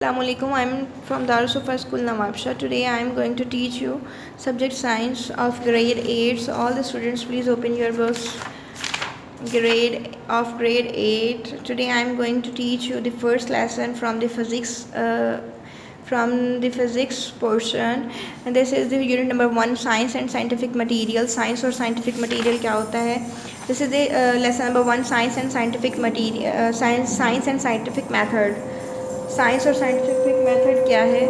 Assalamualaikum. I'm from Darussufa School Nawabshah. Today I am going to teach you subject science of grade 8. So all the students please open your books. Grade 8. Today I am going to teach you the first lesson from the physics portion, and this is the unit number 1, science and scientific material. Science और scientific material क्या होता है? This is the lesson number 1, science and scientific material, science and scientific method. Science और scientific method क्या है?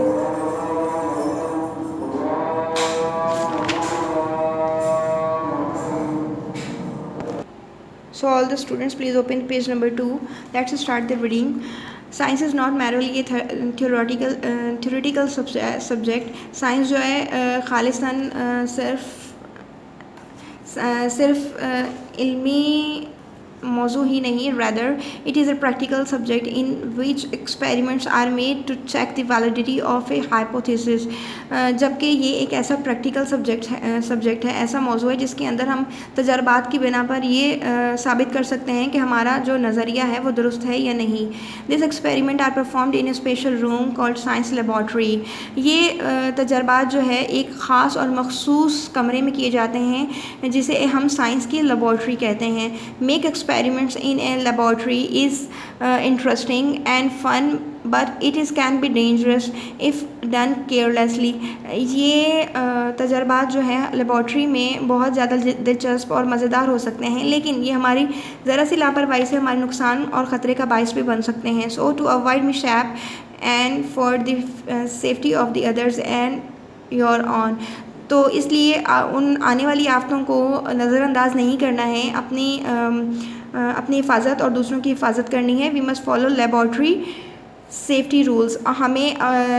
So all the students please open page number 2. Let's start the reading. Science is not merely a theoretical subject. Science जो है खालिस्तान सिर्फ इल्मी मौजू ही नहीं, rather it is a practical subject in which experiments are made to check the validity of a hypothesis. जबकि ये एक ऐसा practical subject है, ऐसा मौजू है जिसके अंदर हम तजर्बात की बिना पर ये साबित कर सकते हैं कि हमारा जो नज़रिया है वो दुरुस्त है या नहीं. This experiment are performed in a special room called science laboratory. ये तजर्बात जो है एक ख़ास और मखसूस कमरे में किए जाते हैं जिसे हम साइंस की लेबॉर्ट्री कहते हैं. Make experiments in a laboratory is interesting and fun, but it can be dangerous if done carelessly. ये तजर्बात जो है लेबॉर्ट्री में बहुत ज़्यादा दिलचस्प और मज़ेदार हो सकते हैं, लेकिन ये हमारी ज़रा सी लापरवाही से हमारे नुकसान और ख़तरे का बायस भी बन सकते हैं. So to avoid mishap and for the safety of the others and your own, तो इसलिए उन आने वाली आफतों को नज़रअंदाज नहीं करना है, अपनी हिफाजत और दूसरों की हिफाजत करनी है. We must follow laboratory safety rules. हमें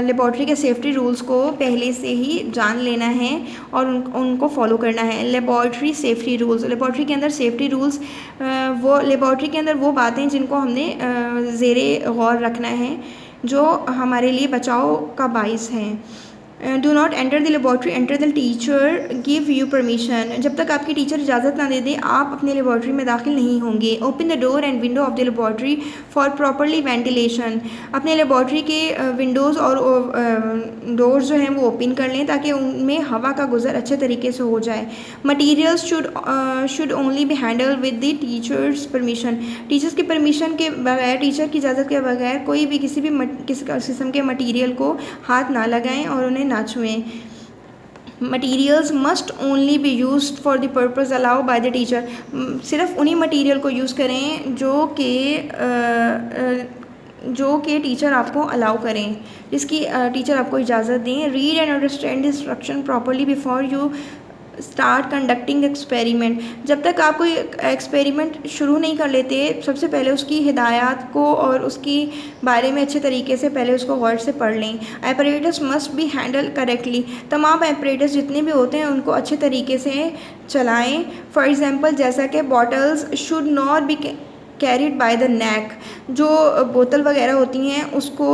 लेबॉर्ट्री के सेफ्टी रूल्स को पहले से ही जान लेना है और उनको फॉलो करना है. Laboratory safety rules. लेबॉर्ट्री के अंदर सेफ्टी रूल्स वो लेबॉर्ट्री के अंदर वो बातें जिनको हमने ज़ेरे गौर रखना है जो हमारे लिए बचाव का बाइस हैं. Do not enter the laboratory enter the teacher give you permission. जब तक आपकी टीचर इजाज़त ना दे दे आप अपने लेबॉर्ट्री में दाखिल नहीं होंगे. Open the door and window of the laboratory for properly ventilation. अपने लेबॉर्ट्री के विंडोज़ और डोर्स जो हैं वो ओपन कर लें ताकि उनमें हवा का गुजर अच्छे तरीके से हो जाए. Materials should only B handle with the teachers permission. Teachers की परमिशन के बगैर, टीचर की इजाज़त के बगैर कोई भी किसी किस्म के मटीरियल को हाथ ना लगाएं और उन्हें ना छुएं. Materials must only be use for the purpose allow by the teacher. सिर्फ उन्हीं मटीरियल को यूज़ करें जो कि टीचर आपको अलाउ करें, जिसकी टीचर आपको इजाज़त दें. Read and understand instruction properly before you start conducting experiment. जब तक आप कोई एक्सपेरिमेंट शुरू नहीं कर लेते सबसे पहले उसकी हिदायत को और उसकी बारे में अच्छे तरीके से पहले उसको गौर से पढ़ लें. Apparatus must be handle correctly. तमाम एपरेटस जितने भी होते हैं उनको अच्छे तरीके से चलाएं. फॉर एग्ज़ाम्पल जैसा कि bottles should not be carried by the neck. जो बोतल वगैरह होती हैं उसको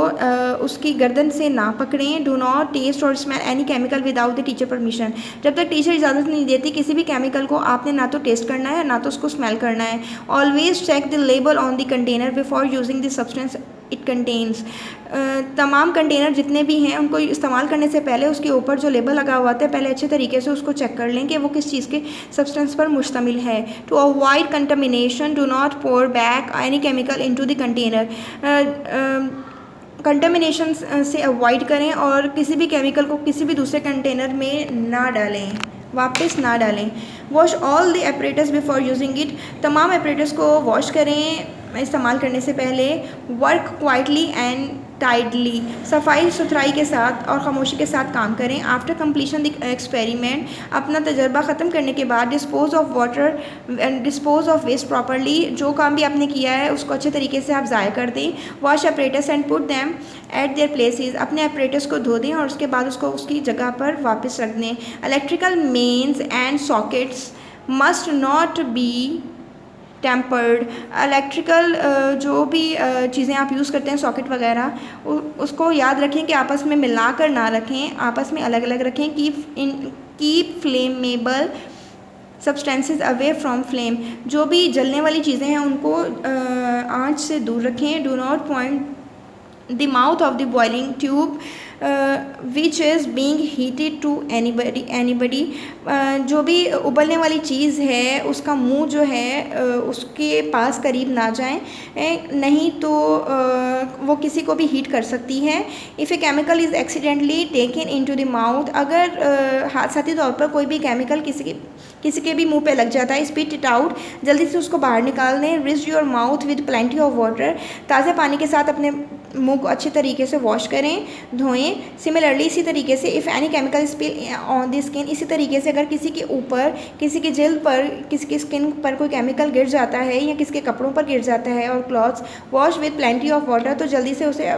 उसकी गर्दन से ना पकड़ें. डू नॉट टेस्ट और smell any chemical without the teacher permission. जब तक टीचर इजाज़त नहीं देती किसी भी केमिकल को आपने ना तो टेस्ट करना है ना तो उसको स्मेल करना है. Always check the label on the container before using the substance it contains. तमाम कंटेनर जितने भी हैं उनको इस्तेमाल करने से पहले उसके ऊपर जो लेबल लगा हुआ है पहले अच्छे तरीके से उसको चेक कर लें कि वो किस चीज़ के सब्सटेंस पर मुश्तमिल है. To avoid contamination do not pour back any chemical into the container. Contamination से अवॉइड करें और किसी भी केमिकल को किसी भी दूसरे कंटेनर में ना डालें, वापस ना डालें. Wash all the apparatus before using it. तमाम एपरेटस को वॉश करें इस्तेमाल करने से पहले. Work quietly and tidally. सफाई सुथराई के साथ और ख़ामोशी के साथ काम करें. After completion the experiment. अपना तजर्बा ख़त्म करने के बाद dispose of water and dispose of waste properly. जो काम भी आपने किया है उसको अच्छे तरीके से आप ज़ाया कर दें. Wash apparatus and put them at there places. अपने एपरेटस को धो दें और उसके बाद उसको उसकी जगह पर वापस रख दें. Electrical mains and sockets must not be tampered. Electrical जो भी चीज़ें आप यूज़ करते हैं सॉकेट वगैरह उसको याद रखें कि आपस में मिला कर ना रखें, आपस में अलग अलग रखें. Keep flammable substances away from flame. जो भी जलने वाली चीज़ें हैं उनको आँच से दूर रखें. Do not point the mouth of the boiling tube which is being heated to anybody जो भी उबलने वाली चीज़ है उसका मुंह जो है उसके पास करीब ना जाएं, नहीं तो वो किसी को भी हीट कर सकती है। If a chemical is accidentally taken into the mouth, अगर हादसाती तौर पर कोई भी केमिकल किसी के भी मुंह पे लग जाता है, स्पीट इट आउट, जल्दी से उसको बाहर निकाल दें। Ridge your mouth with plenty of water, ताज़े पानी के साथ अपने मुंह को अच्छे तरीके से वॉश करें, धोएं। सिमिलरली इसी तरीके से if any chemical spill on the skin, इसी तरीके से अगर किसी के ऊपर, किसी के जिल्द पर, किसी की स्किन पर कोई केमिकल गिर जाता है या किसी के कपड़ों पर गिर जाता है और clothes, wash with plenty of water, तो जल्दी से उसे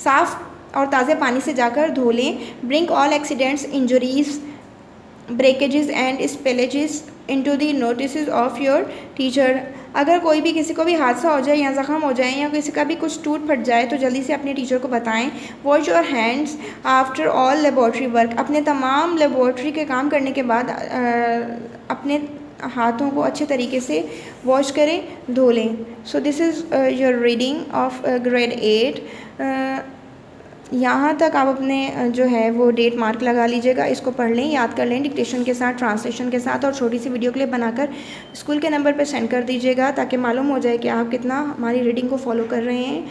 साफ़ और ताज़े पानी से जाकर धो लें। Bring all accidents, injuries, breakages and spillages into the notice of your teacher, अगर कोई भी किसी को भी हादसा हो जाए या ज़ख़म हो जाए या किसी का भी कुछ टूट फट जाए तो जल्दी से अपने टीचर को बताएं। Wash your hands after all laboratory work, अपने तमाम लेबॉर्ट्री के काम करने के बाद अपने हाथों को अच्छे तरीके से वॉश करें, धो लें। So this is your reading of grade 8। यहाँ तक आप अपने जो है वो डेट मार्क लगा लीजिएगा, इसको पढ़ लें, याद कर लें डिक्टेशन के साथ, ट्रांसलेशन के साथ, और छोटी सी वीडियो क्लिप बनाकर स्कूल के नंबर पर सेंड कर दीजिएगा ताकि मालूम हो जाए कि आप कितना हमारी रीडिंग को फॉलो कर रहे हैं,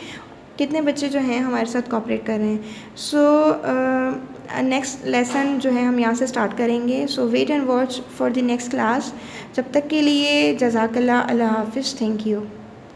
कितने बच्चे जो हैं हमारे साथ कोऑपरेट कर रहे हैं। सो नेक्स्ट लेसन जो है हम यहाँ से स्टार्ट करेंगे। So wait and watch for the next class. जब तक के लिए जज़ाकल्लाह, अल्लाह हाफिज़, थैंक यू।